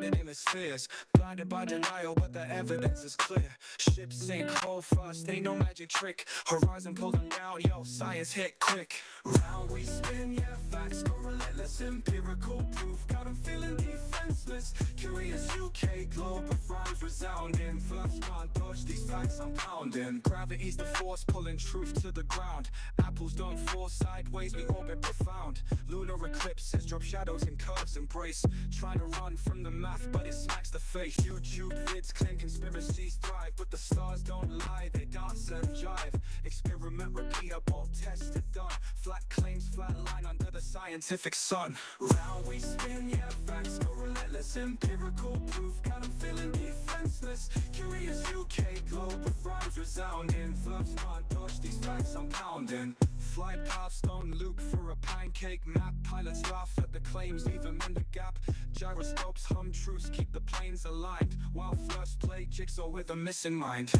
divided hemispheres. Blinded by denial, but the evidence is clear. Ships sink hull first, ain't no magic trick. Horizon pull them down, yo, science hit quick. Round we spin, yeah, facts go relentless. Empirical proof, got them feeling defenseless. Curious UK globe of rhymes resounding. Flerfs can't dodge these facts I'm pounding. Gravity's the force pulling truth to the ground. Apples don't fall sideways, we orbit profound. Lunar eclipses drop shadows in curves embrace. Trying to run from the math, but it smacks the face. YouTube vids claim conspiracies thrive, but the stars don't lie, they dance and jive. Experiment repeatable, tested done. Flat claims, flat line under the scientific sun. Round we spin, yeah, facts go relentless. Empirical proof, got them feeling defenseless. Curious UK globe with rhymes resounding. Flerfs can't dodge these facts I'm pounding. Flight paths don't loop for a pancake map. Pilots laugh at the claims, leave them in the gap. Gyroscopes hum truths, keep the planes aligned. While flerfs play jigsaw with a missing mind.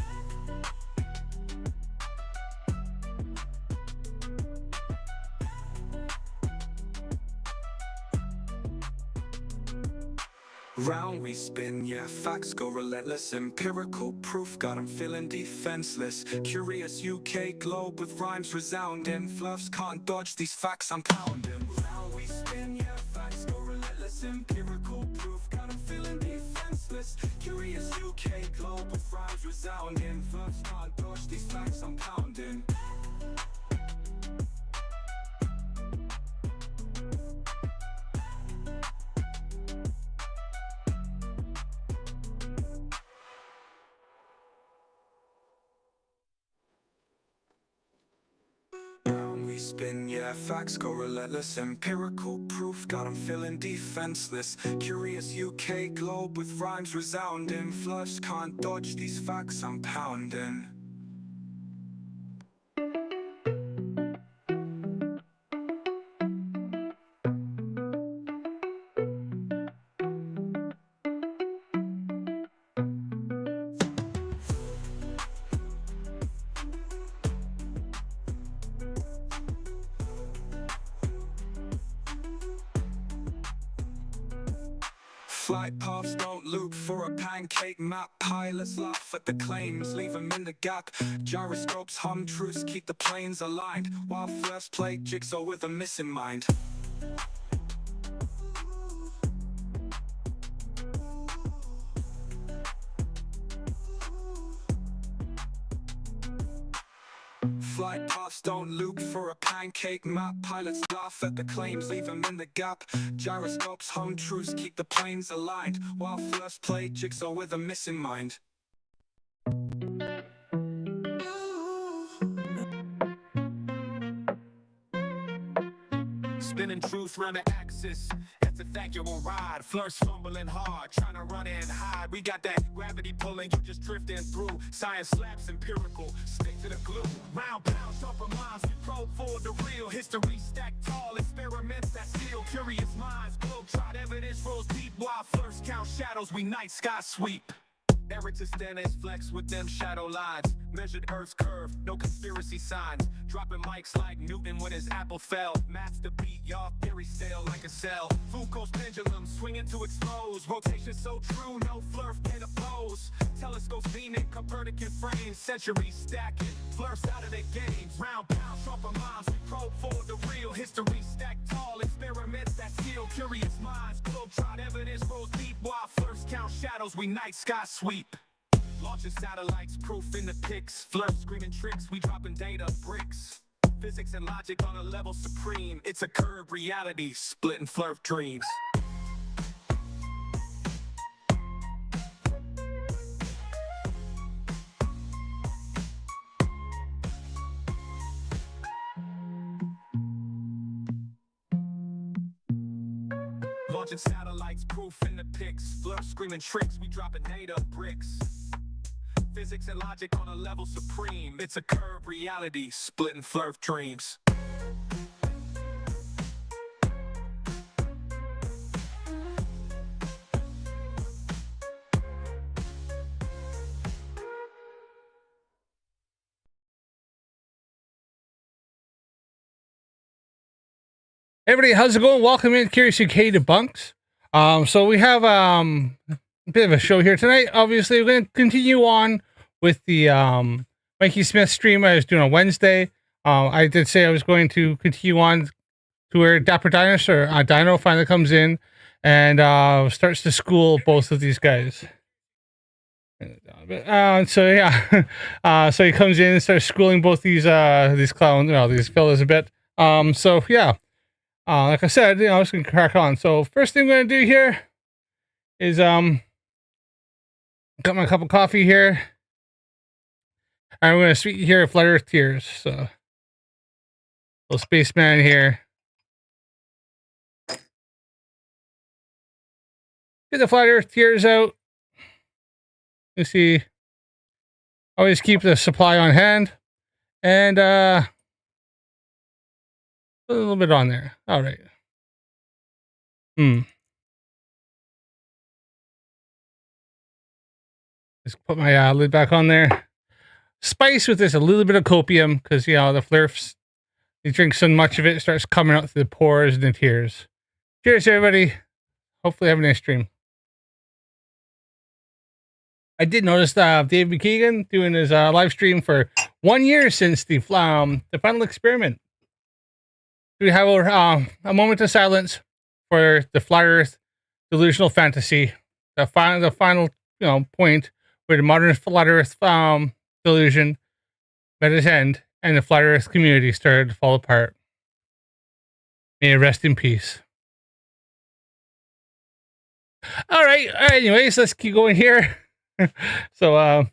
Round we spin, yeah, facts go relentless. Empirical proof, got them feeling defenseless. Curious UK globe with rhymes resounding. Flerfs can't dodge these facts I'm pounding. Round we spin, yeah, facts go relentless. Empirical proof, got them feeling defenseless. Curious UK globe with rhymes resounding. Flerfs can't dodge these facts I'm pounding. Spin, yeah, facts go relentless. Empirical proof, got them feeling defenseless. Curious UK globe with rhymes resounding. Flerfs can't dodge these facts I'm pounding. Flight paths don't loop for a pancake map. Pilots laugh at the claims, leave them in the gap. Gyroscopes hum truths, keep the planes aligned. While flerfs play jigsaw with a missing mind. Flight paths don't loop for a pancake map. Pilots laugh at the claims, leave them in the gap. Gyroscopes hum truths, keep the planes aligned. While flerfs play jigsaw with a missing mind. Spinning truth round the axis. That's a thank-you-all ride. Flerfs fumbling hard, trying to run and hide. We got that gravity pulling, you just drifting through. Science slaps empirical, stick to the glue. Round pound, sharper minds, we probe for the real. History stacked tall, experiments that seal. Curious minds, globe-trot evidence rolls deep. While flerfs count shadows, we night sky sweep. Eratosthenes flex with them shadow lines. Measured Earth's curve, no conspiracy signs. Dropping mics like Newton when his apple fell. Maths to beat, y'all theory stale like a cell. Foucault's pendulum swinging to expose. Rotation so true, no flerf can oppose. Telescopes beaming, Copernican frames. Centuries stacking, flerfs out of their games. Round pound, sharper minds, we probe for the real. History stacked tall, experiments that seal. Curious minds, globe-trot evidence rolls deep. While flerfs count shadows, we night sky sweep. Launching satellites, proof in the pics. Flerfs screaming tricks, we dropping data bricks. Physics and logic on a level supreme. It's a curved reality, splitting flerf dreams. Launching satellites, proof in the pics. Flerfs screaming tricks, we dropping data bricks. Physics and logic on a level supreme. It's a curved reality, splitting flerf dreams. Everybody, how's it going? Welcome in Curious UK Debunks. So we have a bit of a show here tonight. Obviously, we're going to continue on with the Mikey Smith stream I was doing on Wednesday. I did say I was going to continue on to where Dapper Dino finally comes in and starts to school both of these guys. So yeah, so he comes in and starts schooling both these clowns, these fellas a bit. So yeah, like I said, I'm just gonna crack on. So first thing I'm gonna do here is got my cup of coffee here. I'm gonna sweeten here a Flat Earth Tears. So little spaceman here. Get the Flat Earth Tears out. You see, always keep the supply on hand, and put a little bit on there. All right. Just put my lid back on there. Spice with this a little bit of copium because the flerfs. You drink so much of it, it starts coming out through the pores and the tears. Cheers, everybody. Hopefully, have a nice stream. I did notice Dave McKeegan doing his live stream for 1 year since the final experiment. We have a moment of silence for the Flat Earth delusional fantasy, the final point where the modern Flat Earth delusion met its end, and the Flat Earth community started to fall apart. May it rest in peace. All right. Anyways, let's keep going here. So,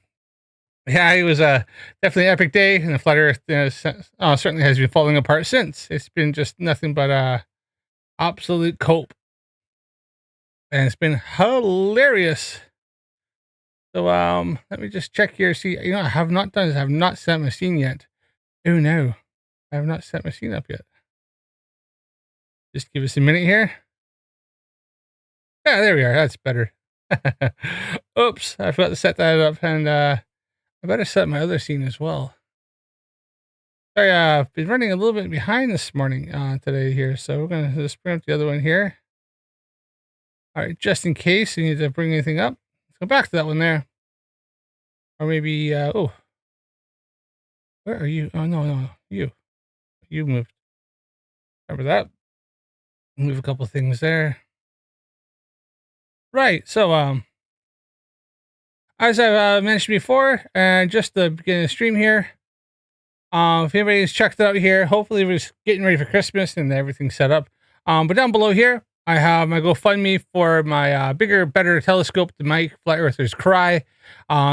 yeah, it was definitely an epic day, and the Flat Earth certainly has been falling apart since. It's been just nothing but absolute cope, and it's been hilarious. So, let me just check here. See, I have not done this. I have not set my scene yet. Oh no, I have not set my scene up yet. Just give us a minute here. Yeah, there we are. That's better. Oops, I forgot to set that up, and I better set my other scene as well. Sorry, I've been running a little bit behind this morning today here, so we're gonna just bring up the other one here. All right, just in case you need to bring anything up, let's go back to that one there, or maybe oh, where are you? Oh no, you moved. Remember that? Move a couple things there. Right, so as I've mentioned before, and just the beginning of the stream here, if anybody's checked it out here, hopefully we're just getting ready for Christmas and everything's set up. But down below here, I have my GoFundMe for my bigger, better telescope to Mike Flat Earthers Cry.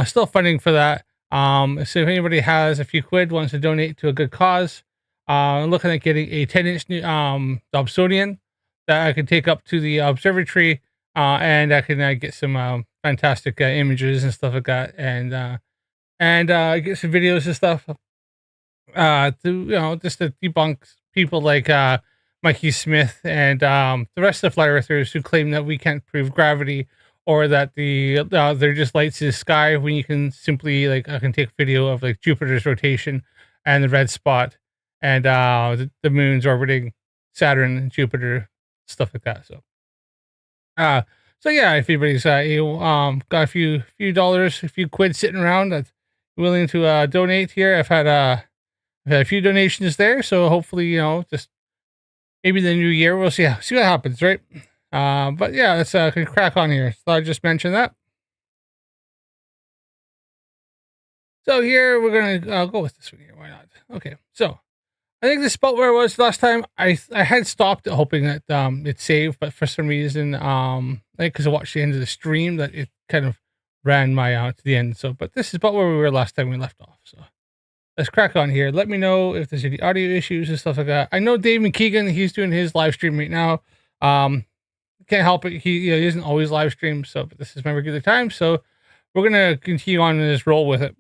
Still funding for that. So if anybody has a few quid, wants to donate to a good cause, I'm looking at getting a 10-inch Dobsonian that I can take up to the observatory, and I can get some fantastic images and stuff like that, and get some videos and stuff to just to debunk people like Mikey Smith and the rest of the Flat Earthers who claim that we can't prove gravity, or that they're just lights in the sky, when you can simply I can take video of Jupiter's rotation and the red spot, and the moons orbiting Saturn and Jupiter, stuff like that. So yeah, if anybody's got a few dollars, a few quid sitting around that's willing to donate here, I've had a few donations there, so hopefully just maybe the new year we'll see what happens, right? But yeah, let's crack on here. So I just mentioned that. So here we're gonna go with this one here. Why not? Okay, so I think this is about where I was last time. I had stopped hoping that it saved, but for some reason, because I watched the end of the stream, that it kind of ran my out to the end. So, but this is about where we were last time we left off. So let's crack on here. Let me know if there's any audio issues and stuff like that. I know Dave McKeegan, he's doing his live stream right now. Can't help it. He isn't always live stream, so but this is my regular time. So we're gonna continue on in this roll with it.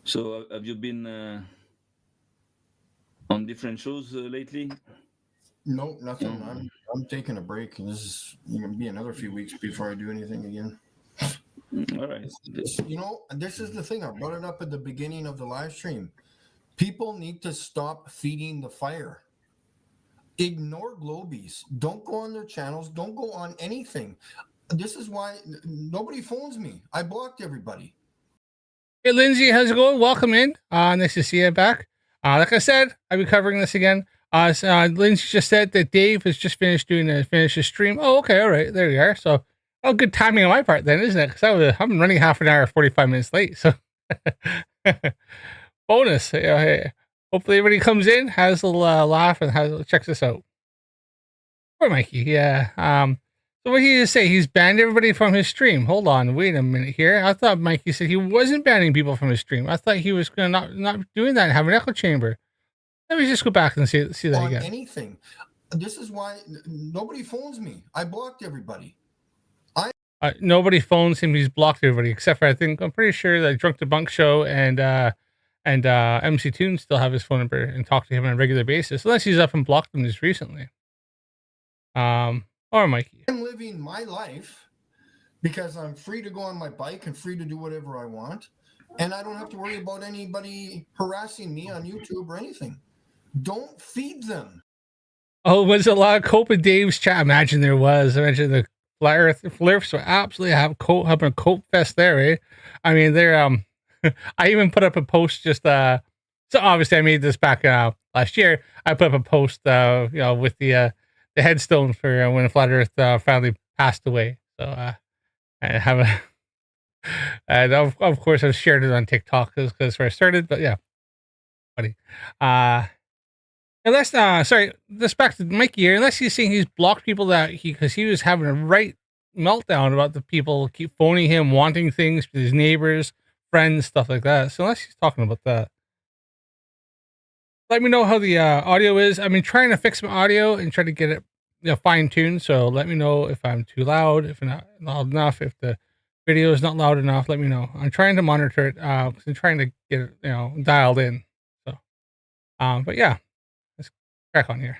So have you been on different shows lately? No, nothing. I'm taking a break, and this is going to be another few weeks before I do anything again. All right. You know, and this is the thing. I brought it up at the beginning of the live stream. People need to stop feeding the fire. Ignore Globies. Don't go on their channels. Don't go on anything. This is why nobody phones me. I blocked everybody. Hey, Lindsay, how's it going? Welcome in. Nice to see you back. Like I said, I'll be covering this again. Lindsay just said that Dave has just finished his stream. Oh, okay, all right, there you are. So, oh, good timing on my part then, isn't it? Because I'm running half an hour, 45 minutes late. So, bonus. Hey, hopefully everybody comes in, has a little laugh, and checks this out. Poor Mikey, yeah. So what did he just say? He's banned everybody from his stream. Hold on, wait a minute here. I thought Mikey said he wasn't banning people from his stream. I thought he was gonna not doing that and have an echo chamber. Let me just go back and see that On again. anything. This is why nobody phones me. I blocked everybody. Nobody phones him. He's blocked everybody except for I'm pretty sure that Drunk to Bunk Show and MC Toon still have his phone number and talk to him on a regular basis, unless he's up and blocked them just recently. Or Mikey. I'm living my life because I'm free to go on my bike and free to do whatever I want. And I don't have to worry about anybody harassing me on YouTube or anything. Don't feed them. Oh, was a lot of cope in Dave's chat? Imagine there was. Imagine the flerfs were absolutely having a cope fest there, eh? I mean, they're I even put up a post just so obviously I made this back last year. I put up a post with the headstone for when Flat Earth finally passed away. So I have a and of course I've shared it on TikTok because that's where I started. But yeah, funny. Unless sorry, this back to Mikey here. Unless he's saying he's blocked people because he was having a right meltdown about the people keep phoning him, wanting things for his neighbors, friends, stuff like that. So unless he's talking about that. Let me know how the audio is. I've been trying to fix my audio and try to get it fine-tuned. So let me know if I'm too loud, if not loud enough, if the video is not loud enough. Let me know. I'm trying to monitor it because I'm trying to get it dialed in. So, but yeah, let's crack on here.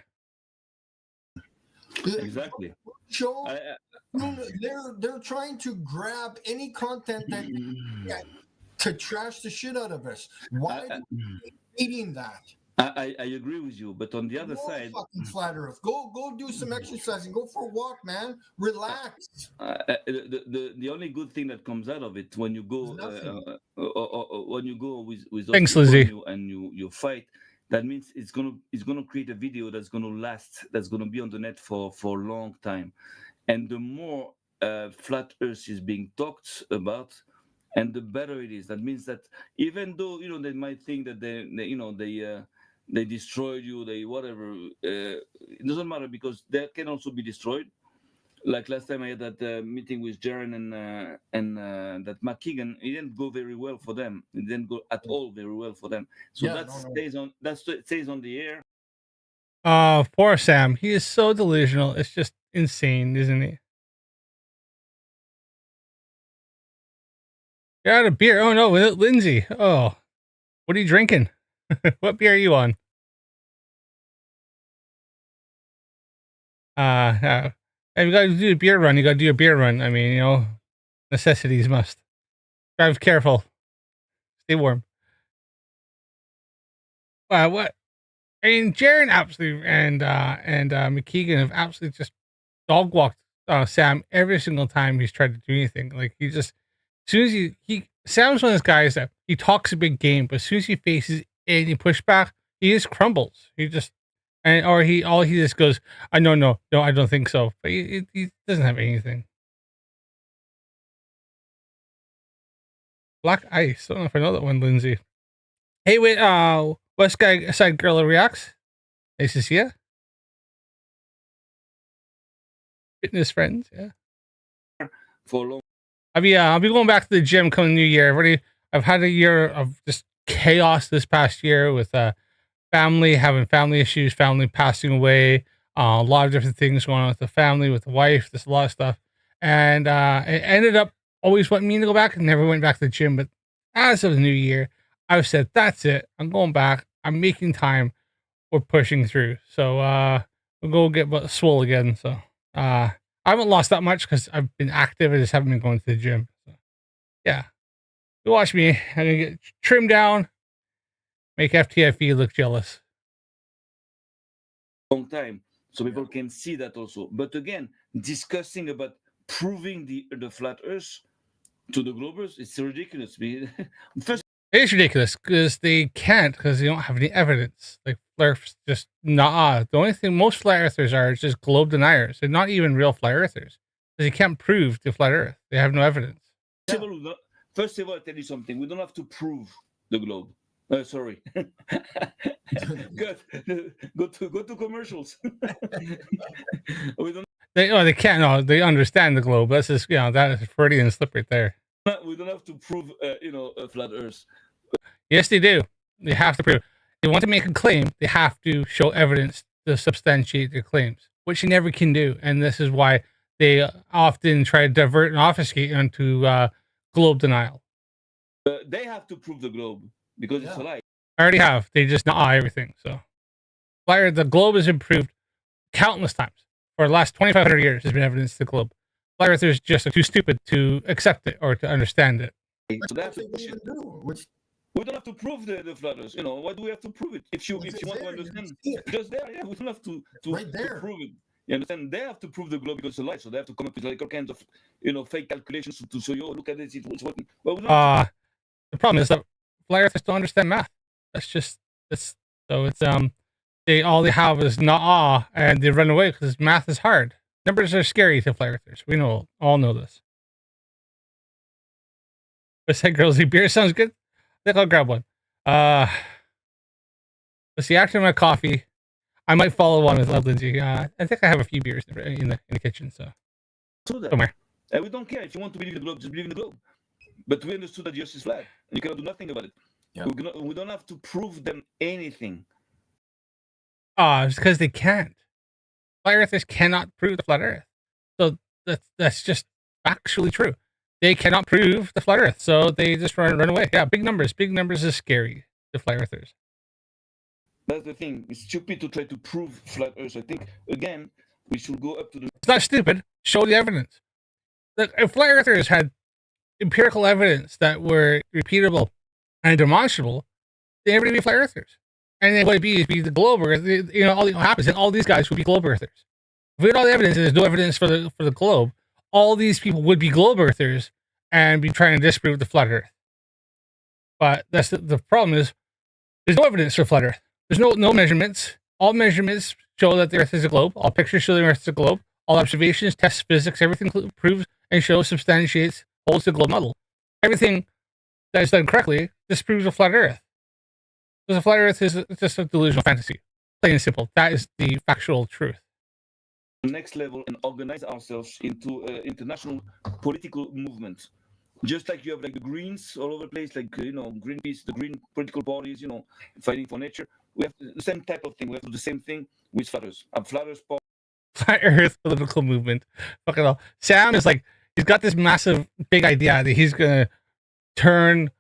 Exactly. Show they're trying to grab any content that to trash the shit out of us. Why are we eating that? I agree with you, but on the other side, fucking Flat Earth. Go do some exercising. Go for a walk, man. Relax. The only good thing that comes out of it when you go when you go with those Thanks, people Lizzie. and you fight, that means it's gonna create a video that's gonna last, that's gonna be on the net for a long time, and the more Flat Earth is being talked about, and the better it is. That means that even though they might think that they destroyed you, they whatever. It doesn't matter because they can also be destroyed. Like last time I had that meeting with Jaren and that McKeegan, it didn't go very well for them. It didn't go at all very well for them. So stays on the air. Poor Sam. He is so delusional. It's just insane, isn't he? You're out of beer. Oh no, Lindsay. Oh, what are you drinking? What beer are you on? If you gotta do a beer run, you gotta do a beer run. I mean, necessities must. Drive careful. Stay warm. What? I mean, Jaren absolutely and McKeegan have absolutely just dog walked Sam every single time he's tried to do anything. Like he just, as soon as he Sam's one of those guys that he talks a big game, but as soon as he faces any pushback, he just crumbles. He just all he just goes, I no, I don't think so. But he doesn't have anything. Black Ice. I don't know if I know that one, Lindsay. Hey, wait, West Guy Side Girl reacts. Nice to see ya. Fitness friends, yeah. For long. I'll be going back to the gym coming New Year. I've had a year of just chaos this past year with family, having family issues, family passing away, a lot of different things going on with the family, with the wife, there's a lot of stuff. And it ended up always wanting me to go back and never went back to the gym. But as of the new year, I've said, that's it. I'm going back. I'm making time. We're pushing through. So we'll go get swole again. So I haven't lost that much because I've been active. I just haven't been going to the gym. So. Yeah. You watch me. I'm going to get trimmed down, make FTFE look jealous. Long time, so people can see that also. But again, discussing about proving the flat Earth to the globers, it's ridiculous. First, it is ridiculous because they can't, because they don't have any evidence. Like flerfs, just nah. The only thing most flat earthers are is just globe deniers. They're not even real flat earthers because they can't prove the flat Earth. They have no evidence. First of all, I'll tell you something. We don't have to prove the globe. Sorry. Good. Go to commercials. We don't. They can't. No, they understand the globe. That's just that is Freudian slip right there. We don't have to prove a flat Earth. Yes, they do. They have to prove. They want to make a claim. They have to show evidence to substantiate their claims, which they never can do. And this is why they often try to divert and obfuscate onto globe denial. They have to prove the globe because it's a lie. I already have. They just deny everything. So, the globe has been proved countless times for the last 2,500 years. Has been evidence to the globe. Flat Earthers just too stupid to accept it or to understand it. So that's what we should do. We don't have to prove the flat Earth. Why do we have to prove it? If you want to understand, just there, we don't have to prove it. You understand? They have to prove the globe because it's a lie, so they have to come up with all kinds of fake calculations to show you, look at this, it's working. Well, the problem is that flat Earthers don't understand math. So it's all they have is nah, and they run away because math is hard. Numbers are scary to flat Earthers. We all know this. I said, girls, beer sounds good. I think I'll grab one. Let's see. After my coffee, I might follow one with Love Lindsay. I think I have a few beers in the kitchen. So somewhere. We don't care if you want to believe in the globe, just believe in the globe. But we understood that the Earth is flat, and you cannot do nothing about it. Yeah. We don't have to prove them anything. It's because they can't. Flat Earthers cannot prove the flat Earth. So that's just factually true. They cannot prove the flat Earth, so they just run away. Yeah, big numbers. Big numbers is scary to flat Earthers. That's the thing. It's stupid to try to prove flat Earth. I think again we should go up to the. It's not stupid. Show the evidence. Look, if flat Earthers had empirical evidence that were repeatable and demonstrable, they never be flat Earthers. And then what it'd be the globe Earth. All that happens, and all these guys would be globe Earthers. If we had all the evidence and there's no evidence for the globe, all these people would be globe Earthers and be trying to disprove the flat Earth. But that's the problem is there's no evidence for flat Earth. There's no measurements. All measurements show that the Earth is a globe. All pictures show the Earth is a globe. All observations, tests, physics, everything proves and shows, substantiates, holds the globe model. Everything that is done correctly disproves a flat Earth. Because a flat Earth is just a delusional fantasy. Plain and simple. That is the factual truth. Next level and organize ourselves into international political movement. Just like you have like the Greens all over the place, like Greenpeace, the green political parties, fighting for nature. We have the same type of thing. We have to do the same thing with flat Earth. Flat Earth political movement. Fucking hell. Sam is like, he's got this massive big idea that he's gonna turn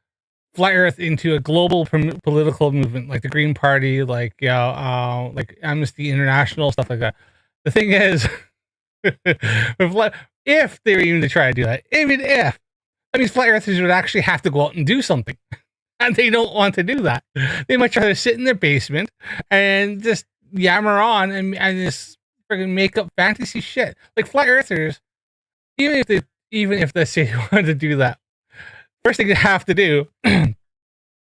flat Earth into a global political movement, like the Green Party, like Amnesty International, stuff like that. The thing is, if they were even to try to do that, even if, that means flat Earthers would actually have to go out and do something. And they don't want to do that. They much rather sit in their basement and just yammer on and just freaking make up fantasy shit. Like flat Earthers, even if they say they wanted to do that, first thing they have to do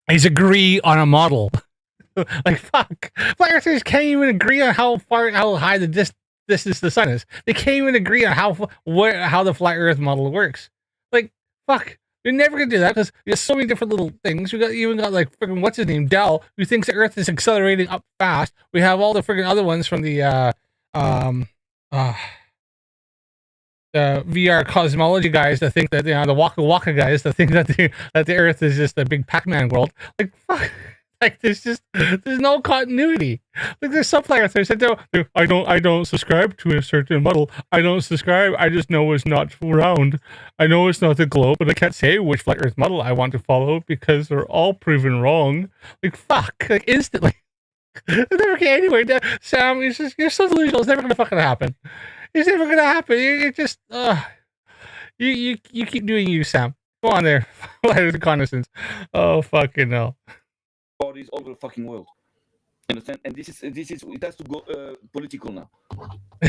is agree on a model. Like fuck, flat Earthers can't even agree on how high the distance the sun is. They can't even agree on how the flat Earth model works. Like fuck, you're never gonna do that because there's so many different little things. We even got like freaking what's his name, Dell, who thinks the Earth is accelerating up fast. We have all the freaking other ones from the VR cosmology guys that think that the Waka Waka guys that think that the Earth is just a big Pac-Man world. Like fuck. Like there's no continuity. Like there's some flat Earthers that I don't subscribe to a certain model. I don't subscribe. I just know it's not round. I know it's not the globe, but I can't say which flat Earth model I want to follow because they're all proven wrong. Like fuck, like instantly. It never get anywhere. Sam, you're so delusional. It's never gonna fucking happen. It's never gonna happen. You're just you keep doing you, Sam. Go on there. Flat Earth reconnaissance. Oh, fucking hell. Parties all over the fucking world. Understand? And this is it has to go political now.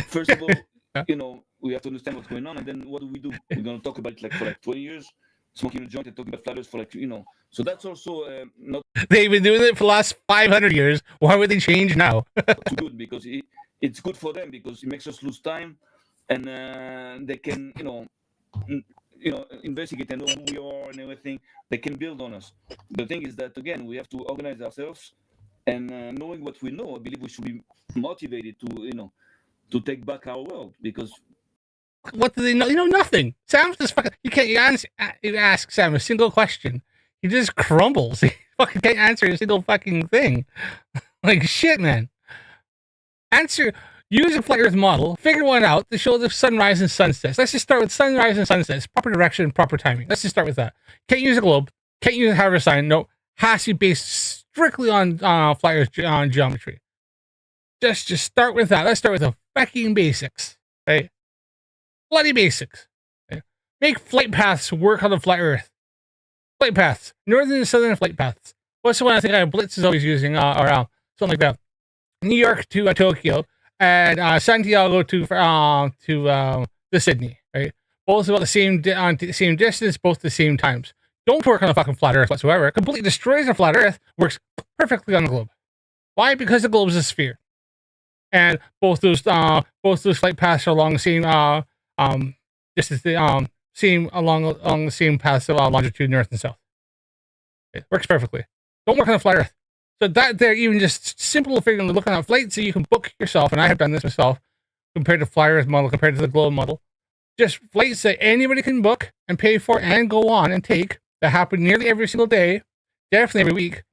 First of all, Yeah. you know, we have to understand what's going on, and then what do? We're gonna talk about it like for like 20 years, smoking a joint and talking about flat Earth for like, you know. So that's also not They've been doing it for the last 500 years. Why would they change now? too good because it's good for them because it makes us lose time, and they can, investigate and know who we are and everything. They can build on us. The thing is that again, we have to organize ourselves, and knowing what we know, I believe we should be motivated to take back our world because What do they know? You know nothing. Sam's just fucking. You can't ask Sam a single question. He just crumbles. He fucking can't answer a single fucking thing. Like shit, man. Use a flat Earth model. Figure one out to show the sunrise and sunsets. Let's just start with sunrise and sunsets. Proper direction, proper timing. Let's just start with that. Can't use a globe. Can't use a harvest sign. No, has to be based strictly on flat Earth geometry. Just start with that. Let's start with the fucking basics, right? Bloody basics. Okay? Make flight paths work on the flat Earth. Flight paths, northern and southern flight paths. What's the one I think Blitz is always using, or something like that? New York to Tokyo, and Santiago to the Sydney. Right, both about the same same distance, both the same times. Don't work on the fucking flat Earth whatsoever. It completely destroys the flat Earth. Works perfectly on the globe. Why? Because the globe is a sphere, and both those flight paths are along the same distance. Same along the same paths of longitude, north and south. It works perfectly. Don't work on the flat Earth. So that they're even just simple figuring, looking at flights so you can book yourself, and I have done this myself, compared to flat Earth model, compared to the globe model. Just flights that anybody can book and pay for and go on and take that happen nearly every single day, definitely every week.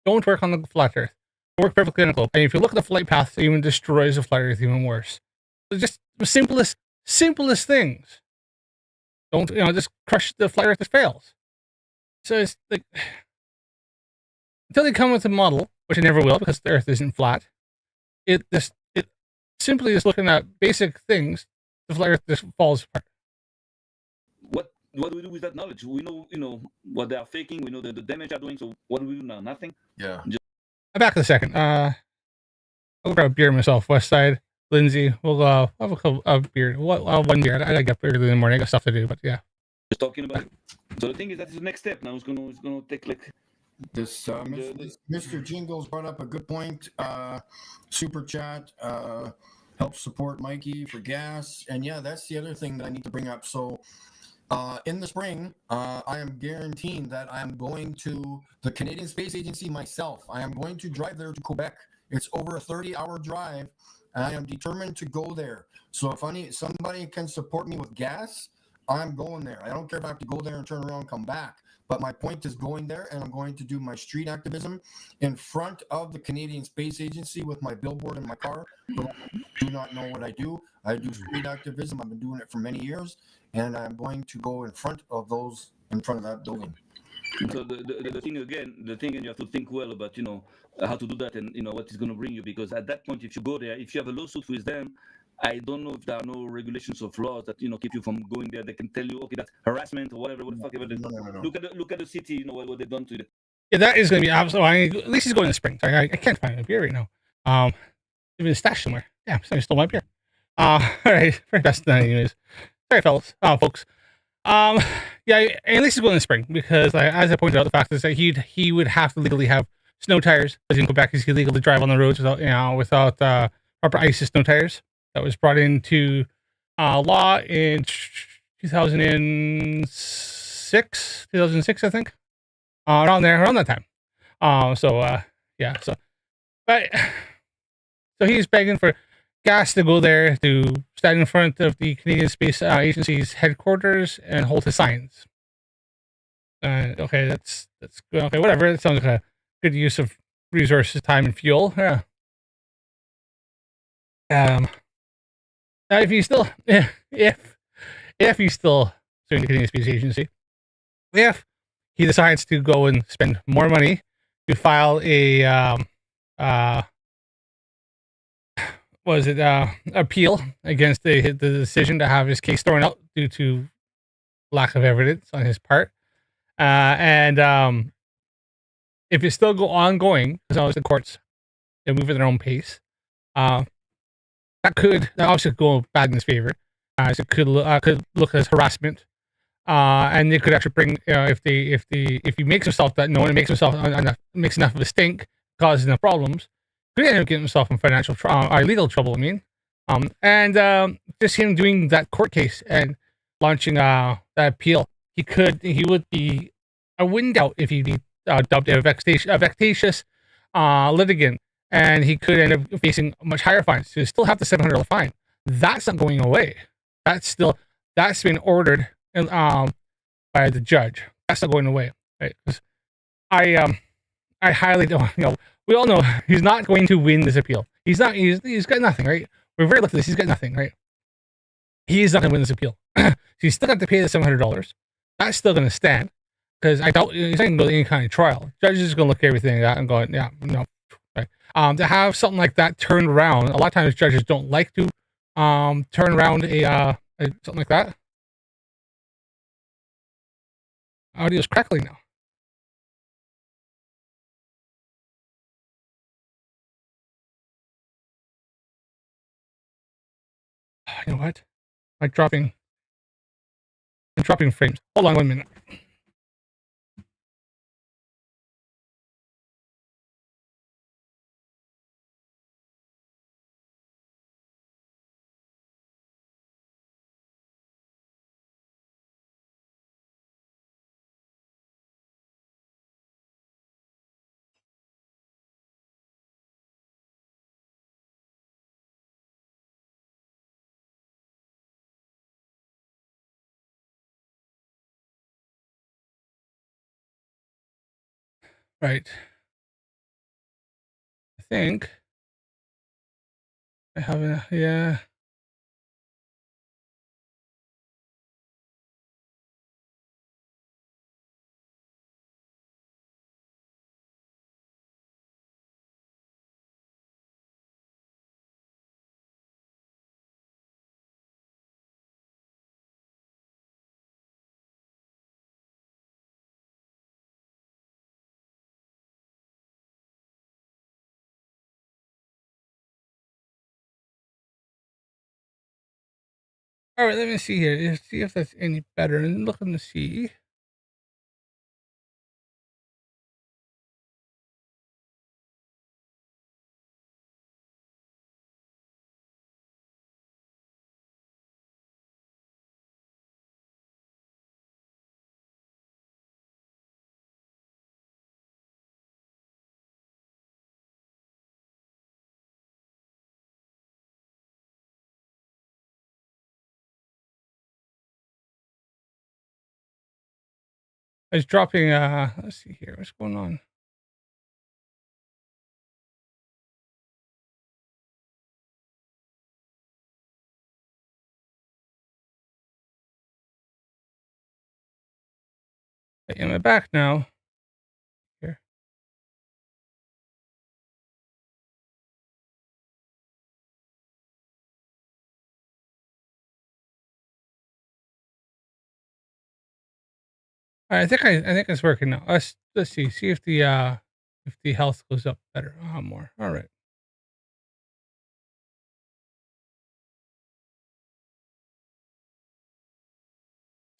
Don't work on the flat Earth. Work perfectly on the globe. And if you look at the flight path, it even destroys the flat Earth even worse. So just the simplest things. Don't just crush the flat Earth that fails. So it's like until they come with a model, which it never will because the Earth isn't flat. It simply is looking at basic things. The flat Earth just falls apart. what do we do with that knowledge? We know what they are faking. We know the damage they're doing. So what do we do now? Nothing. Yeah. I'm back in a second. I'll grab a beer myself. West Side, Lindsay. We'll have a couple of beer. One beer. I gotta get beer in the morning. I got stuff to do, but yeah. Just talking about it. So the thing is that is the next step. Now it's gonna take like This Mr. Jingles brought up a good point. Super chat helps support Mikey for gas, and yeah, that's the other thing that I need to bring up. So in the spring, I am guaranteeing that I am going to the Canadian Space Agency myself. I am going to drive there to Quebec. It's over a 30-hour drive, and I am determined to go there. So if somebody can support me with gas, I'm going there. I don't care if I have to go there and turn around and come back. But my point is going there, and I'm going to do my street activism in front of the Canadian Space Agency with my billboard in my car. Do not know what I do. I do street activism. I've been doing it for many years, and I'm going to go in front of that building. So the thing you have to think well about how to do that and what it's going to bring you, because at that point, if you go there, if you have a lawsuit with them, I don't know if there are no regulations of laws that keep you from going there. They can tell you, okay, that's harassment or whatever. What the fuck ever. No. Look at the city. What they've done to it. Yeah, that is going to be absolutely. At least he's going in the spring. Sorry, I can't find a beer right now. Even stashed somewhere. Yeah, somebody stole my beer. All right, very best anyways. Sorry, fellas. Folks. Yeah, at least he's going in the spring because, as I pointed out, the fact is that he would have to legally have snow tires, because in Quebec it's illegal to drive on the roads without proper ice snow tires. That was brought into law in 2006, I think. Around that time. So he's begging for gas to go there to stand in front of the Canadian Space Agency's headquarters and hold his signs. Okay, that's good. Okay, whatever. It sounds like a good use of resources, time, and fuel. Yeah. Now, if he's still suing the Canadian Space Agency, if he decides to go and spend more money to file a appeal against the decision to have his case thrown out due to lack of evidence on his part. And if it's still ongoing, as long as the courts they move at their own pace, that obviously go bad in his favor, as it could look as harassment, and they could actually bring if he makes himself that known and makes himself makes enough of a stink, causes enough problems, could end up getting himself in financial legal trouble. I mean, and just him doing that court case and launching that appeal, he would be. I wouldn't doubt if he'd be dubbed a vexatious litigant, and he could end up facing much higher fines. So he still have the $700 fine. That's not going away. That's been ordered by the judge. That's not going away, right? Because I highly don't. We all know he's not going to win this appeal. He's not. He's got nothing, right? We're very lucky this. He's got nothing, right? He's not going to win this appeal. So he's still got to pay the $700. That's still going to stand because I doubt he's not going to go to any kind of trial. Judge is going to look at everything like that and go, yeah, no. Right. To have something like that turned around, a lot of times judges don't like to turn around a something like that. Audio's crackling now. You know what? I'm dropping frames. Hold on 1 minute. Right. I think I have a, yeah. All right, let me see here. Let's see if that's any better. And looking to see. It's dropping. Let's see here. What's going on? Am I back now? Here. All right, I think it's working now. Let's see. See if the health goes up better. More. All right.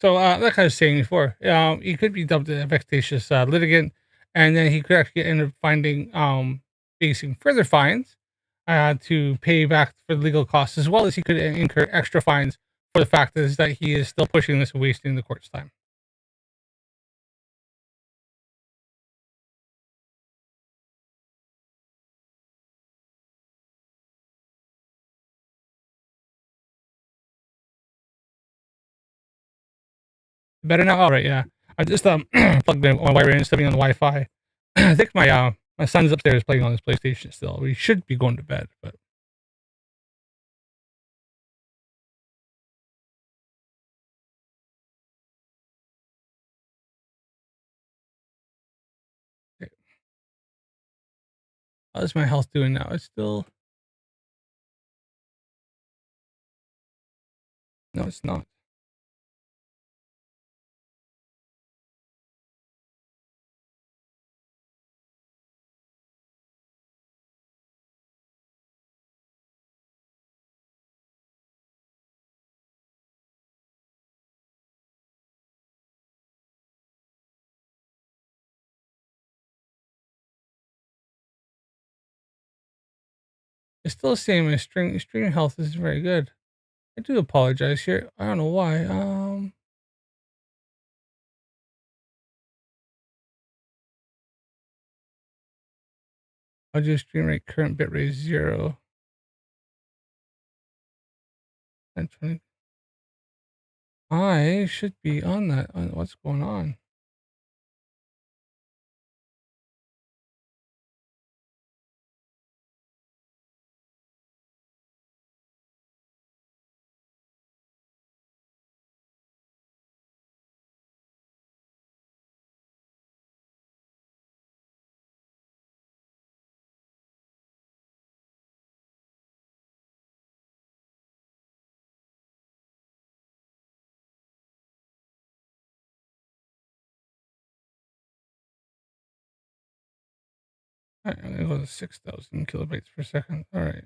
So, like I was saying before, he could be dubbed a vexatious litigant, and then he could actually end up facing further fines to pay back for the legal costs, as well as he could incur extra fines for the fact is that he is still pushing this and wasting the court's time. Better now? All right, yeah. I just plugged my wire in, stepping on the Wi-Fi. I think my son's upstairs playing on his PlayStation still. We should be going to bed, but okay. How's my health doing now? It's still no, it's not. It's still saying my stream health is very good. I do apologize here. I don't know why. Audio stream rate current bitrate is 0. And 20. I should be on that. What's going on? All right, I'm gonna go to 6,000 kilobytes per second. All right.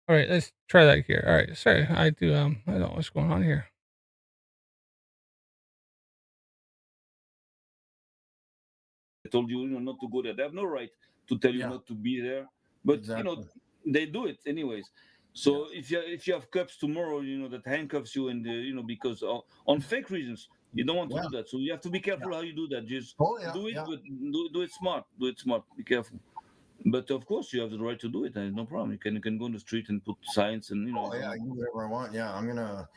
All right, let's try that here. All right, sorry, I don't know what's going on here. I told you, not to go there. They have no right to tell you not to be there, but Exactly. they do it anyways. So if you have cups tomorrow, that handcuffs you, and because on fake reasons, you don't want to do that. So you have to be careful how you do that. Just do it, but do it smart. Do it smart. Be careful. But of course, you have the right to do it. No problem. You can go on the street and put signs, and I can do whatever I want. Yeah, I'm gonna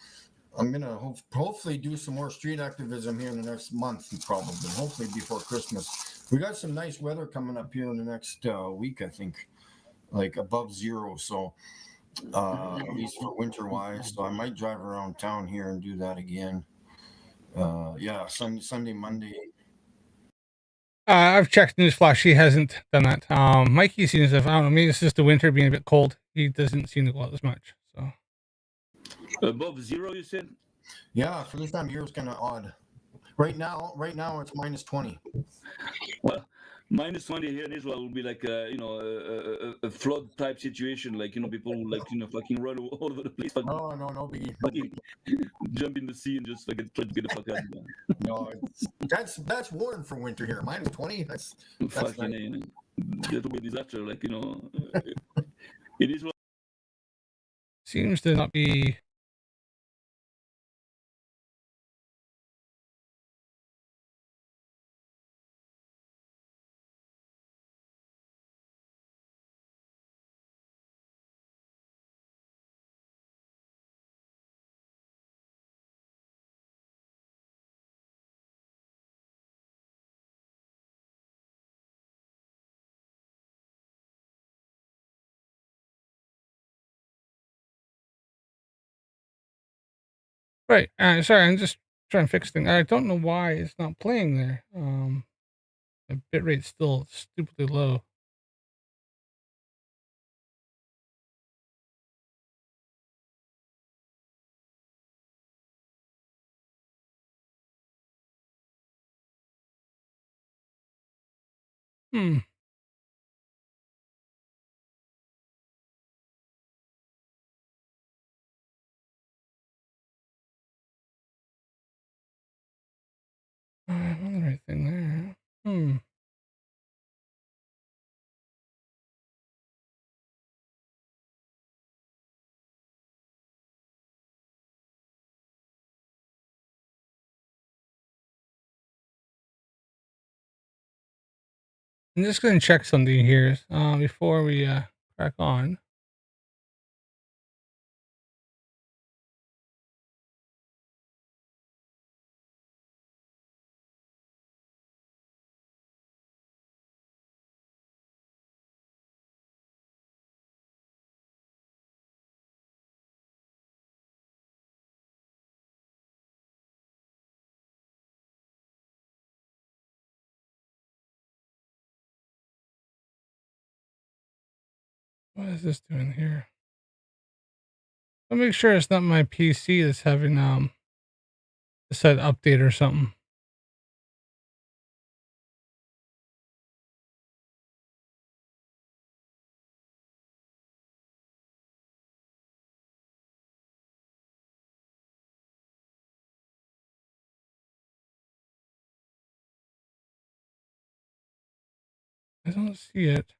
hopefully do some more street activism here in the next month, probably. Hopefully before Christmas. We got some nice weather coming up here in the next week, I think, like above 0. So at least for winter wise. So I might drive around town here and do that again. Sunday, Monday. I've checked Newsflash. He hasn't done that. Mikey seems to have, I don't know, maybe it's just the winter being a bit cold. He doesn't seem to go out as much. So above 0, you said? Yeah, for this time of year it's kind of odd. Right now it's minus 20. Well, minus 20 here in Israel will be like a flood type situation. Like people will fucking run all over the place. No biggie. Fucking jump in the sea and just try to get the fuck out. No, that's warm for winter here. Minus 20. That's fucking nice. That will be a disaster. It is what seems to not be. Right. Sorry, I'm just trying to fix things. I don't know why it's not playing there. The bitrate's still stupidly low. Hmm. I'm on the right thing there. Hmm. I'm just gonna check something here before we crack on. What is this doing here? I'll make sure it's not my PC that's having a set update or something. I don't see it.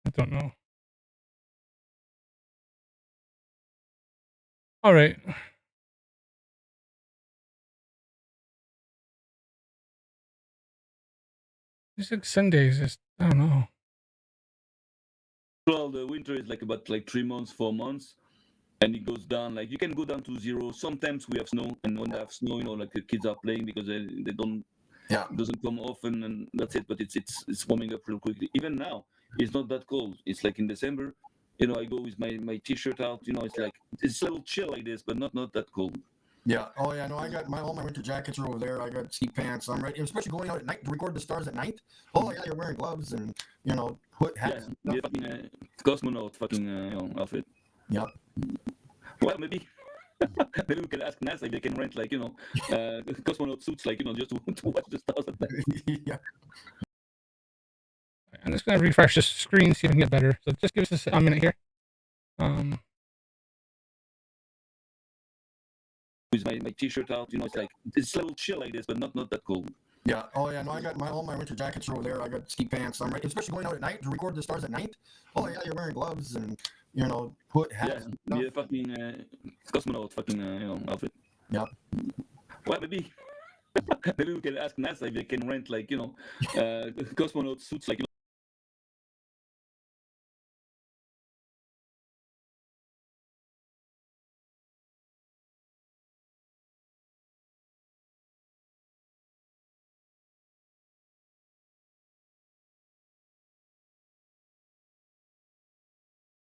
I don't know. All right. These like Sundays. I don't know. Well, the winter is like about like 3 months, 4 months, and it goes down. Like you can go down to zero. Sometimes we have snow, and when they have snow, like the kids are playing because they don't. Yeah. It doesn't come often, and that's it. But it's warming up real quickly. Even now, it's not that cold. It's like in December. I go with my t-shirt out. It's like it's a little chill like this, but not that cold. Yeah. Oh yeah. No, I got all my winter jackets are over there. I got ski pants. I'm ready, especially going out at night to record the stars at night. Oh yeah, you're wearing gloves and hood hats. Yeah, fucking cosmonaut fucking outfit. Yeah. Well, maybe maybe we can ask NASA if they can rent like cosmonaut suits like just to watch the stars at night. Yeah. I'm just gonna refresh the screen, see if I can get better. So just give us a minute here. With my t-shirt out, it's like it's a little chill like this, but not that cold. Yeah. Oh yeah. No, I got all my winter jackets are over there. I got ski pants. I'm ready, especially going out at night to record the stars at night. Oh yeah, you're wearing gloves and hood hats. Yeah, fucking cosmonaut fucking outfit. Yeah. Well, maybe maybe we can ask NASA if they can rent like cosmonaut suits like.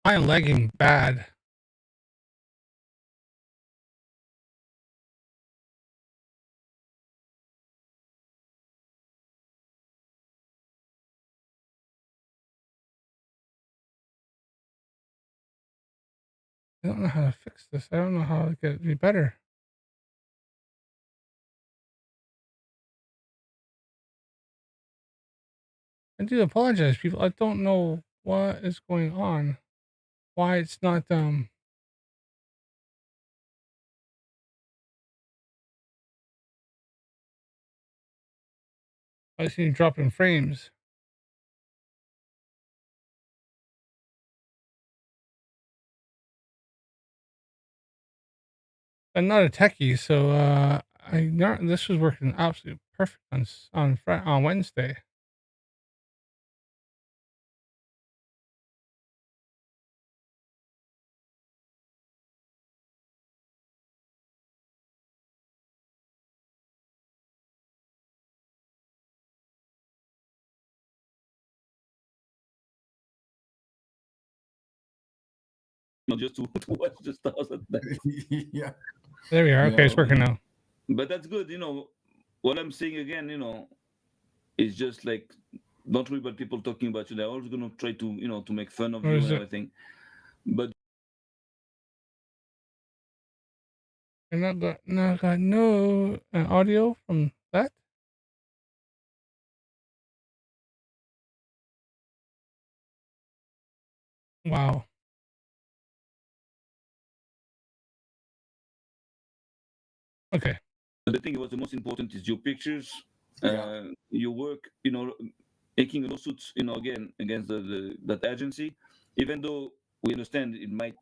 I am lagging bad. I don't know how to fix this. I don't know how to get it to be better. I do apologize, people. I don't know what is going on. Why it's not I see you dropping frames. I'm not a techie, so this was working absolutely perfect on Wednesday. Just to watch the stars at night. Yeah. There we are. Okay, it's working now. But that's good. What I'm saying again, is just like don't worry about people talking about you. They're always gonna try to to make fun of you and everything. But And I got no audio from that. Wow. Okay. the thing was the most important is your pictures, Yeah. your work, making a lawsuit, again against that agency, even though we understand it might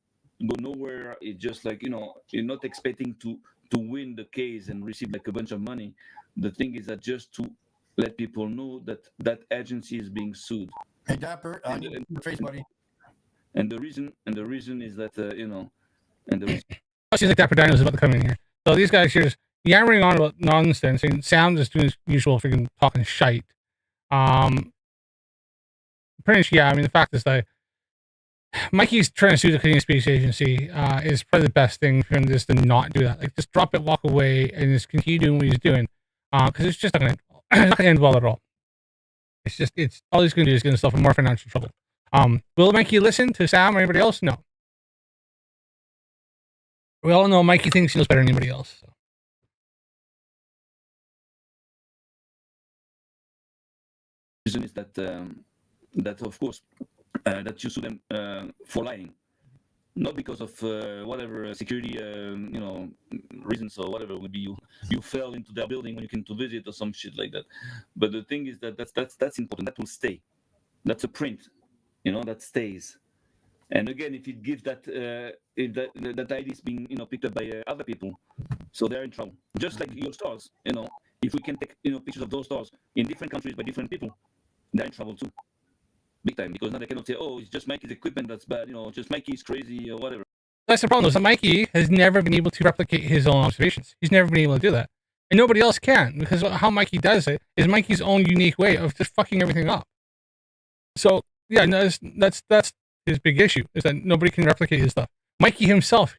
go nowhere. It's just like you're not expecting to win the case and receive like a bunch of money. The thing is that just to let people know that agency is being sued. Hey Dapper, your face, buddy. And the reason is that and the reason Oh, she's like Dapper Dino is about to come in here. So these guys here just yammering on about nonsense, and Sam just doing his usual freaking talking shite. Pretty much, yeah. I mean, the fact is that Mikey's trying to sue the Canadian Space Agency is probably the best thing for him just to not do that. Like, just drop it, walk away, and just continue doing what he's doing. Because it's just not gonna end well at all. It's all he's gonna do is get himself in more financial trouble. Will Mikey listen to Sam or anybody else? No. We all know Mikey thinks he knows better than anybody else. So. reason is that of course that you sue them for lying, not because of whatever security reasons or whatever. Would be you fell into their building when you came to visit or some shit like that. But the thing is that that's important. That will stay. That's a print, that stays. And again, if it gives that if that ID is being picked up by other people, so they're in trouble. Just like your stars, if we can take pictures of those stars in different countries by different people, they're in trouble too, big time. Because now they cannot say, oh, it's just Mikey's equipment that's bad, just Mikey's crazy or whatever. That's the problem. So Mikey has never been able to replicate his own observations. He's never been able to do that, and nobody else can, because how Mikey does it is Mikey's own unique way of just fucking everything up. So yeah, no, that's his big issue, is that nobody can replicate his stuff. Mikey himself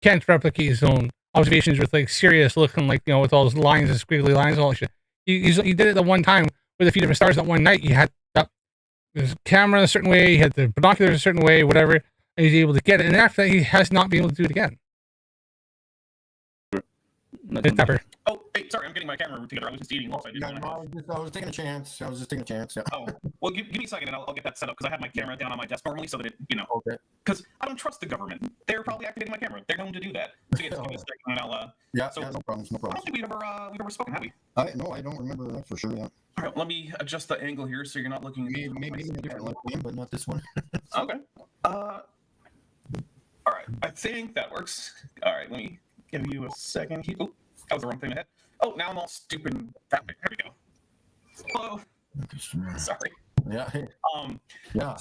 can't replicate his own observations with like serious looking, like with all those lines and squiggly lines and all that shit. He did it the one time with a few different stars. That one night he had his camera a certain way, he had the binoculars a certain way, whatever, and he's able to get it. And after that, he has not been able to do it again. It's Dapper. Oh, hey, sorry, I'm getting my camera together. I was just eating whilst I did that. I was taking a chance. I was just taking a chance. Yeah. Oh, well, give me a second and I'll get that set up, because I have my camera down on my desk normally so that it, Okay. because I don't trust the government. They're probably activating my camera. They're known to do that. So yeah, just give me a second and I'll, Yeah, so, no problems, no I don't problems. think we've ever spoken, have we? No, I don't remember that for sure. Yeah. All right, let me adjust the angle here so you're not looking at Maybe a different name, but not this one. Okay. All right, I think that works. All right, let me give you a second here. Oh, that was the wrong thing ahead. Oh, now I'm all stupid and fat. There we go. Hello. Sorry. Yeah. Yeah.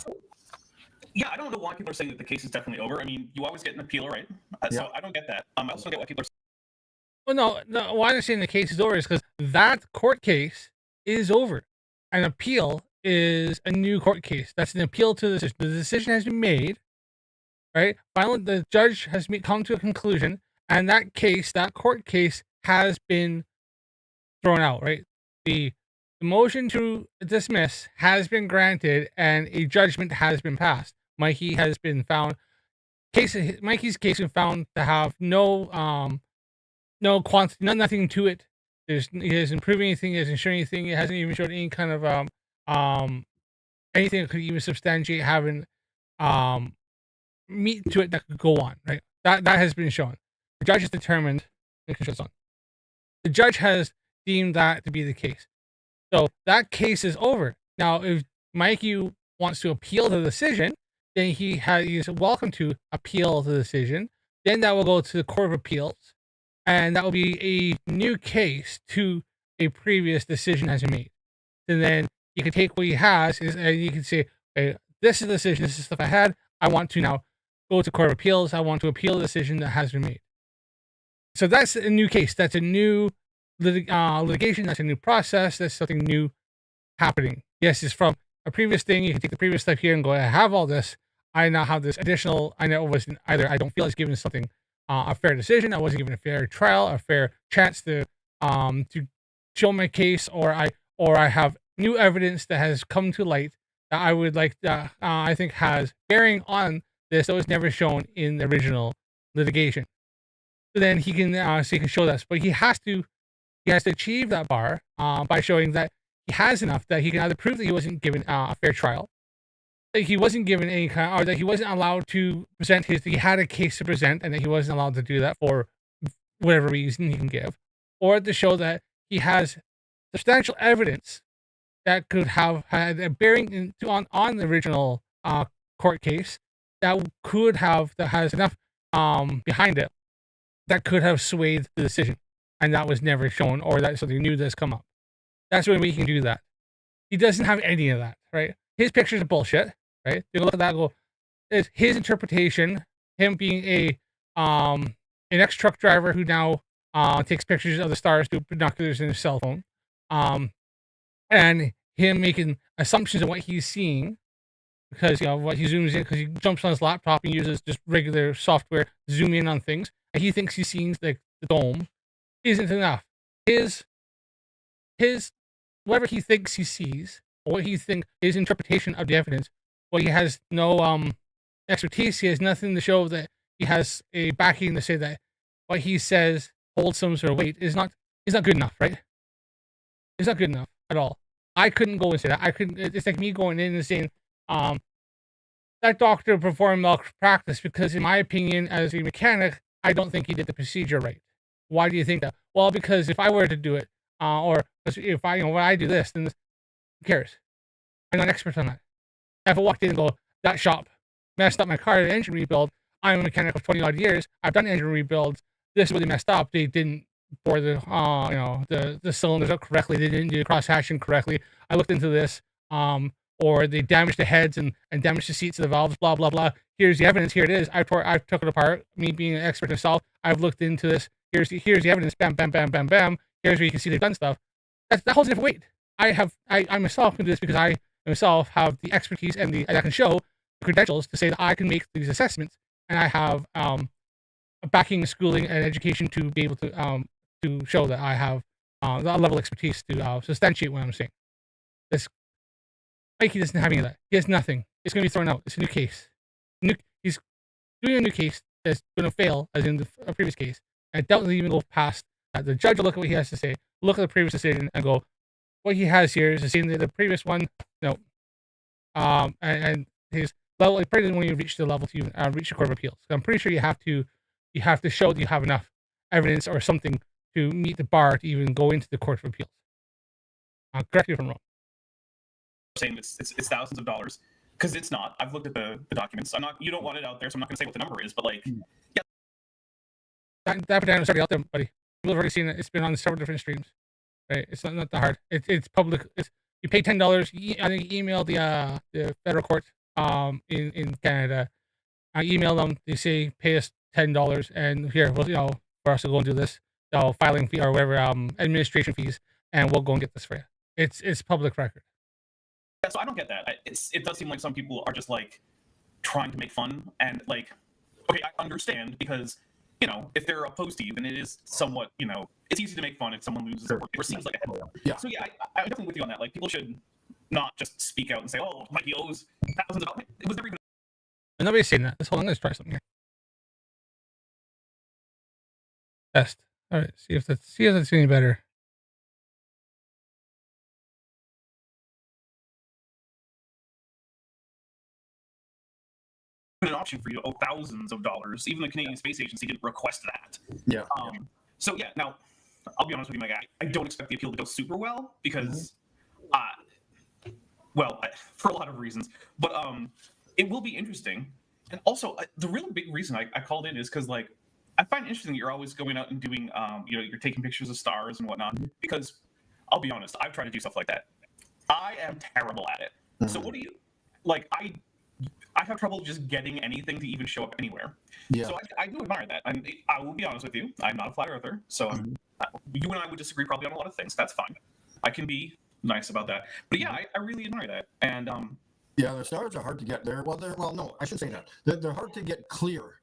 Yeah, I don't know why people are saying that the case is definitely over. I mean, you always get an appeal, right? So I don't get that. I also don't get why people are. Well, no. Why I'm saying the case is over is because that court case is over. An appeal is a new court case. That's an appeal to the decision. The decision has been made, right? Finally, the judge has come to a conclusion, and that court case has been thrown out, right? The motion to dismiss has been granted, and a judgment has been passed. Mikey's case has been found to have no quantity, nothing to it. He hasn't proven anything. He hasn't shown anything. It hasn't even showed any kind of anything that could even substantiate having meat to it that could go on, right? That has been shown. The judge has determined. The judge has deemed that to be the case. So that case is over. Now, if Mikey wants to appeal the decision, then he is welcome to appeal the decision. Then that will go to the Court of Appeals, and that will be a new case to a previous decision has been made. And then you can take what he has, and you can say, okay, this is the decision, this is stuff I had. I want to now go to Court of Appeals. I want to appeal the decision that has been made. So that's a new case. That's a new litigation. That's a new process. That's something new happening. Yes, it's from a previous thing. You can take the previous step here and go, I have all this. I now have this additional. I know it wasn't either. I don't feel it's given something a fair decision. I wasn't given a fair trial, a fair chance to show my case, or I have new evidence that has come to light that I would like to, I think has bearing on this that was never shown in the original litigation. So then he can show this, but he has to achieve that bar by showing that he has enough that he can either prove that he wasn't given a fair trial, that he wasn't given any kind, or that he wasn't allowed to present he had a case to present, and that he wasn't allowed to do that for whatever reason he can give, or to show that he has substantial evidence that could have had a bearing on the original court case that has enough behind it that could have swayed the decision, and that was never shown, or that's something new that's come up. That's when we can do that. He doesn't have any of that, right? His pictures are bullshit, right? You look at that and go, it's his interpretation, him being an ex-truck driver who now takes pictures of the stars through binoculars in his cell phone, and him making assumptions of what he's seeing, because what he zooms in, because he jumps on his laptop and uses just regular software to zoom in on things, and he thinks he's seeing the dome isn't enough. His whatever he thinks he sees, or what he thinks his interpretation of the evidence, well, he has no expertise. He has nothing to show that he has a backing to say that what he says holds some sort of weight. Is not good enough, right? It's not good enough at all. I couldn't go and say that. I couldn't. It's like me going in and saying, that doctor performed malpractice because, in my opinion, as a mechanic, I don't think he did the procedure right. Why do you think that? Well, because if I were to do it, or if I, when I do this, then who cares? I'm not an expert on that. If I walked in and go, that shop messed up my car engine rebuild. I'm a mechanic of 20 odd years. I've done engine rebuilds. This is really messed up. They didn't bore the the cylinders up correctly. They didn't do the cross hatching correctly. I looked into this. Or they damaged the heads and damaged the seats of the valves, blah, blah, blah. Here's the evidence. Here it is. I took it apart. Me being an expert myself, I've looked into this. Here's the evidence. Bam, bam, bam, bam, bam. Here's where you can see they've done stuff. That holds a different weight. I myself can do this because I myself have the expertise and I can show the credentials to say that I can make these assessments, and I have a backing, schooling, and education to be able to show that I have that level of expertise to substantiate what I'm saying. This Mikey doesn't have any of that. He has nothing. It's going to be thrown out. It's a new case. He's doing a new case that's going to fail, as in the previous case. And it doesn't even go past that. The judge will look at what he has to say, look at the previous decision, and go, what he has here is the same as the previous one. No. And his level, it probably doesn't want you to reach the level to reach the Court of Appeals. I'm pretty sure you have to show that you have enough evidence or something to meet the bar to even go into the Court of Appeals. Correct me if I'm wrong. Saying it's thousands of dollars, because it's not. I've looked at the documents. You don't want it out there, so I'm not going to say what the number is, but like, yeah. Dapper Dino is already out there, buddy. People have already seen it. It's been on several different streams. Right? It's not that hard. It's public. You pay $10. I think you email the federal court in Canada. I email them. They say pay us $10, and here, well, for us to go and do this, filing fee or whatever, administration fees, and we'll go and get this for you. It's public record. Yeah, so I don't get that. It does seem like some people are just like trying to make fun, and like, okay, I understand, because if they're opposed to you, then it is somewhat, it's easy to make fun if someone loses their work. It seems like a headline. Yeah. So yeah, I'm definitely with you on that. Like, people should not just speak out and say, "Oh, Mikey owes thousands of dollars." It was never even. And nobody's saying that. Hold on, let's try something here. Test. All right. See if that's any better. An option for you to owe thousands of dollars. Even the Canadian Space Agency didn't request that. Yeah. So yeah, now I'll be honest with you, my guy. I don't expect the appeal to go super well because, for a lot of reasons. But it will be interesting. And also, the real big reason I called in is because, like, I find it interesting that you're always going out and doing, you're taking pictures of stars and whatnot. Because I'll be honest, I've tried to do stuff like that. I am terrible at it. Mm-hmm. So what do you like? I have trouble just getting anything to even show up anywhere. Yeah. So I do admire that. I will be honest with you. I'm not a flat earther. So you and I would disagree probably on a lot of things. That's fine. I can be nice about that. But yeah, I really admire that. And yeah, the stars are hard to get there. Well, no, I shouldn't say that. They're hard to get clear.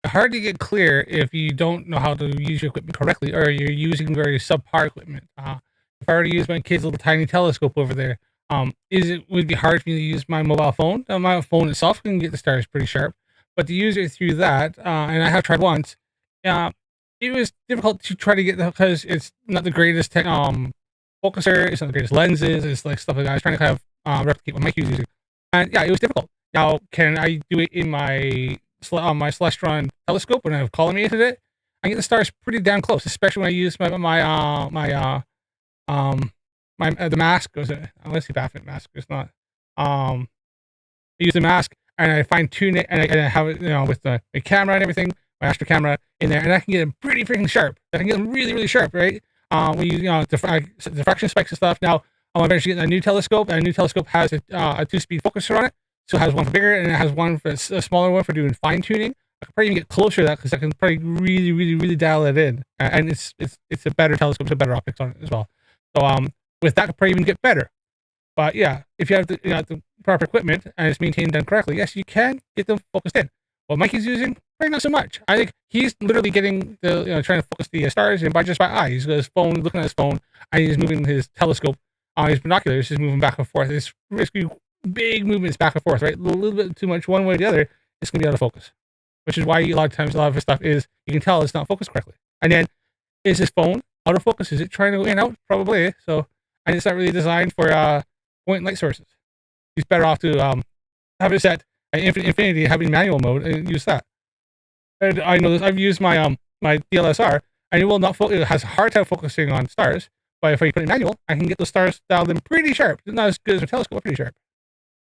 Hard to get clear if you don't know how to use your equipment correctly, or you're using very subpar equipment. If I were to use my kid's little tiny telescope over there, would it be hard for me to use my mobile phone? Now, my phone itself can get the stars pretty sharp, but to use it through that, and I have tried once, it was difficult to try to get that because it's not the greatest focuser, it's not the greatest lenses, it's like stuff like that. I was trying to kind of replicate what Mikey was using, and yeah, it was difficult. Now, can I do it in my Celestron telescope when I've collimated it? I get the stars pretty damn close, especially when I use the mask. Was it? Let's see, Baffin mask. It's not. I use the mask and I fine tune it, and I have it, with the camera and everything, my Astro camera in there, and I can get them pretty freaking sharp. I can get them really, really sharp, right? We use diffraction spikes and stuff. Now I'm eventually getting a new telescope, and a new telescope has a 2-speed focuser on it. So it has one for bigger, and it has one for a smaller one for doing fine tuning. I could probably even get closer to that because I can probably really, really, really dial it in, and it's a better telescope, it's a better optics on it as well. So with that, I could probably even get better. But yeah, if you have the proper equipment and it's maintained done correctly, yes, you can get them focused in. What Mikey's using, probably not so much. I think he's literally getting trying to focus the stars and just by eye. He's got his phone, looking at his phone, and he's moving his telescope on his binoculars, just moving back and forth. It's risky. Big movements back and forth, right? A little bit too much one way or the other, it's going to be out of focus. Which is why a lot of times, a lot of his stuff is, you can tell it's not focused correctly. And then, is his phone autofocus? Is it trying to go in and out? Probably. So, and it's not really designed for point light sources. He's better off to have it set at infinity, having manual mode, and use that. And I know this. I've used my my DLSR, and it will not. It has a hard time focusing on stars. But if I put it in manual, I can get the stars dialed in pretty sharp. Not as good as a telescope, but pretty sharp.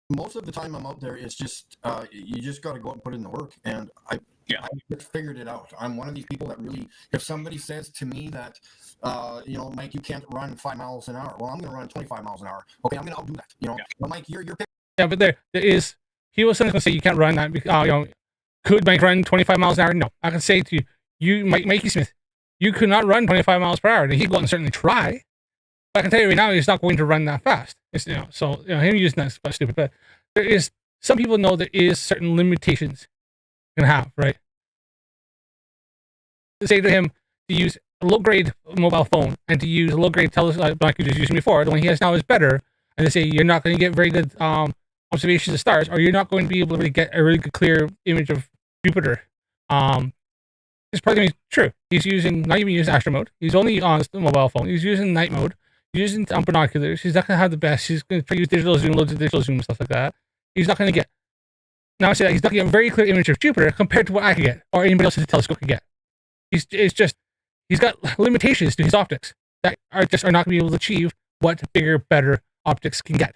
Most of the time I'm out there, it's just you just got to go out and put in the work. And I just figured it out. I'm one of these people that really, if somebody says to me that, you know, Mike, you can't run 5 miles an hour. Well, I'm going to run 25 miles an hour. Okay, I'll do that. You know, well, Mike, you're yeah, but there is. He was going to say you can't run that. You know, could Mike run 25 miles an hour? No, I can say to you, Mikey Smith, you could not run 25 miles per hour. And he'd go out and certainly try. But I can tell you right now, he's not going to run that fast. It's, you know, so you know, him using that's stupid. But there is some people know there is certain limitations you can have, right? To say to him to use a low grade mobile phone and to use a low grade telescope like he was using before, the one he has now is better. And they say you're not going to get very good observations of stars, or you're not going to be able to really get a really good clear image of Jupiter. It's probably true. He's not even using astro mode. He's only on the mobile phone. He's using night mode. He's using binoculars. He's not going to have the best. He's going to try to use digital zoom, loads of digital zoom, stuff like that. He's not going to get. Now I say that he's not going to get a very clear image of Jupiter compared to what I could get, or anybody else's telescope could get. He's got limitations to his optics that are not going to be able to achieve what bigger, better optics can get.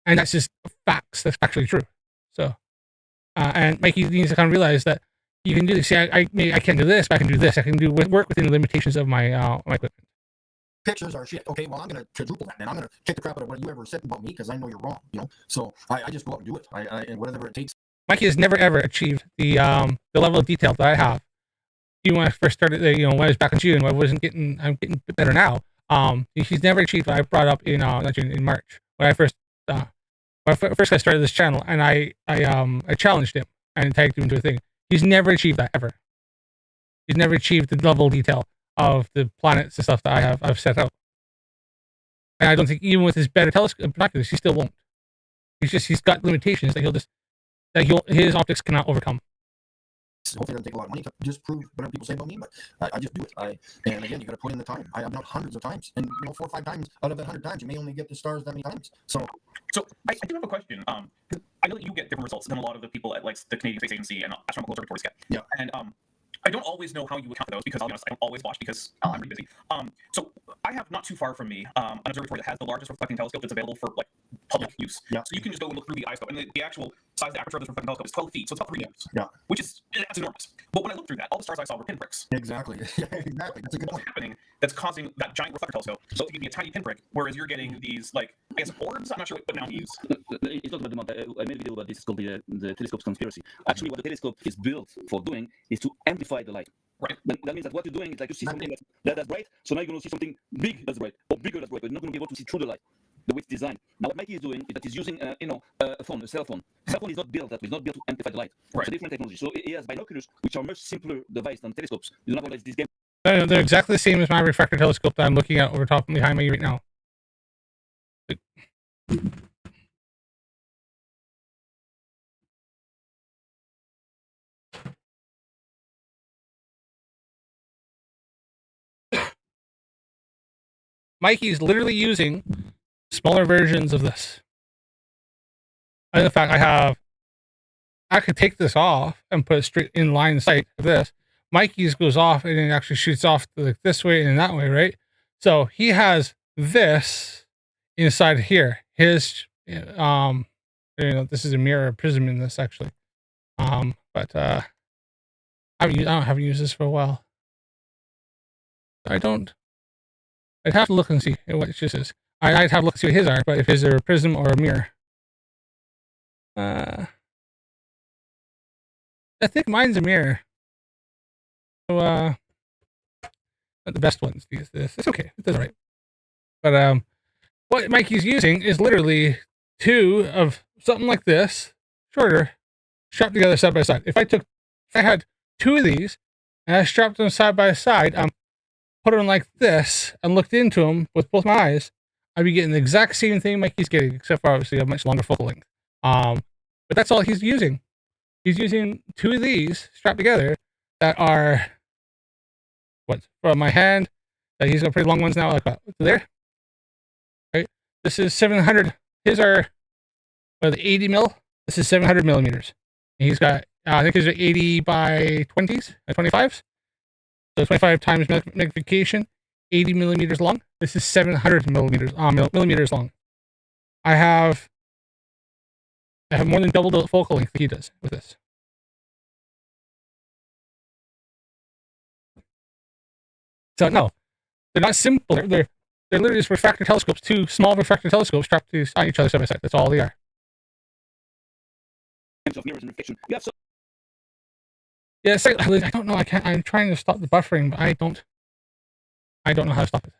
And that's just facts. That's actually true. So, and Mikey needs to kind of realize that you can do this. See, I can't do this, but I can do this. I can do work within the limitations of my my equipment. Pictures are shit. Okay, well, I'm going to quadruple that, and I'm going to kick the crap out of what you ever said about me because I know you're wrong, you know? So I just go out and do it. And whatever it takes. Mikey has never, ever achieved the level of detail that I have. Even when I first started, you know, when I was back in June, I'm getting better now. He's never achieved what I brought up in March when I first I started this channel, and I challenged him and tagged him into a thing. He's never achieved that ever. He's never achieved the level of detail of the planets and stuff that I've set out. And I don't think even with his better telescope binoculars, he still won't. He's got limitations that his optics cannot overcome. Hopefully it doesn't take a lot of money to just prove whatever people say about me, but I just do it. And again, you got to put in the time. I have not hundreds of times, and you know, 4 or 5 times out of that 100 times, you may only get the stars that many times. So I do have a question. I know that you get different results than a lot of the people at like the Canadian Space Agency and astronomical observatories get. Yeah. And I don't always know how you account for those because I'll be honest, I don't always watch because I'm pretty busy. So I have not too far from me an observatory that has the largest reflecting telescope that's available for like public use. Yeah. So you can just go and look through the iScope, and the actual size of the aperture of this reflecting telescope is 12 feet, so it's about 3 meters. Yeah. Which is that's enormous. But when I looked through that, all the stars I saw were pinpricks. exactly, exactly. That's a good What's point. happening that's causing that giant reflector telescope so to give me a tiny pinprick, whereas you're getting these like I guess orbs. I'm not sure what noun to use. It's not about the amount. I made a video about this. It's called the telescope's conspiracy. Actually, what the telescope is built for doing is to amplify the light. Right. That means that what you're doing is like you see something that's bright, so now you're going to see something big that's bright, or bigger that's bright, but you're not going to be able to see through the light, the way it's designed. Now what Mikey is doing is that he's using a phone, a cell phone. Cell phone is not built that way. It's not built to amplify the light. Right. It's a different technology. So he has binoculars, which are much simpler device than telescopes. You don't have all this game. They're exactly the same as my refractor telescope that I'm looking at over top behind me right now. Mikey's literally using smaller versions of this. And in fact, I could take this off and put it straight in line of sight of this. Mikey's goes off and it actually shoots off like this way and that way, right? So he has this inside here. His, you know, this is a mirror prism in this actually. But I haven't used this for a while. I'd have to look and see what it just is. I'd have to look and see what his are, but if his are a prism or a mirror. I think mine's a mirror. So, not the best ones to use this. It's okay. It does all right. But, what Mikey's using is literally 2 of something like this, shorter, strapped together side by side. If I had 2 of these, and I strapped them side by side, put them like this, and looked into them with both my eyes, I'd be getting the exact same thing Mikey's getting, except for obviously a much longer focal length. But that's all he's using. He's using 2 of these strapped together that are from my hand He's got pretty long ones now, like there. Right. This is 700. His are the 80 mil. This is 700 millimeters. And he's got I think his are 80 by 20s, 25s. So 25 times magnification, 80 millimeters long. This is 700 millimeters long. I have more than double the focal length that he does with this. So no, they're not simple. They're literally just refractor telescopes, two small refractor telescopes strapped to each other side by side. That's all they are. Yeah, I don't know. I can't. I'm trying to stop the buffering, but I don't know how to stop it.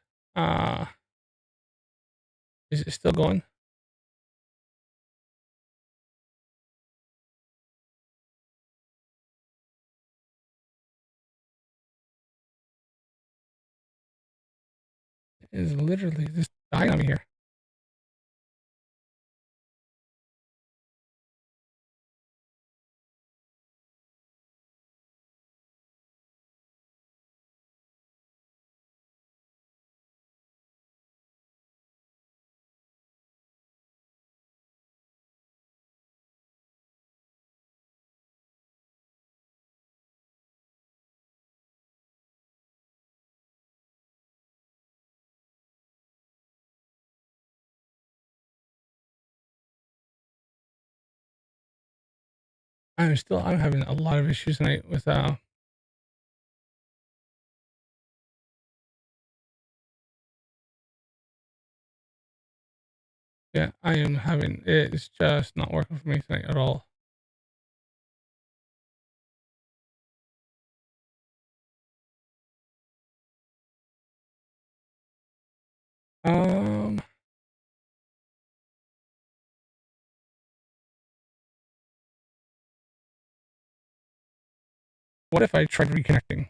Is it still going? It is literally just dying on me here. I'm having a lot of issues tonight with yeah, I am having it's just not working for me tonight at all. What if I tried reconnecting?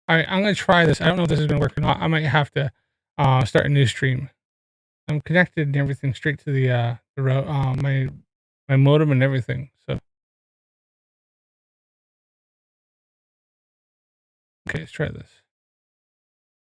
All right, I'm gonna try this. I don't know if this is gonna work or not. I might have to start a new stream. I'm connected and everything straight to the my modem and everything. So okay, let's try this.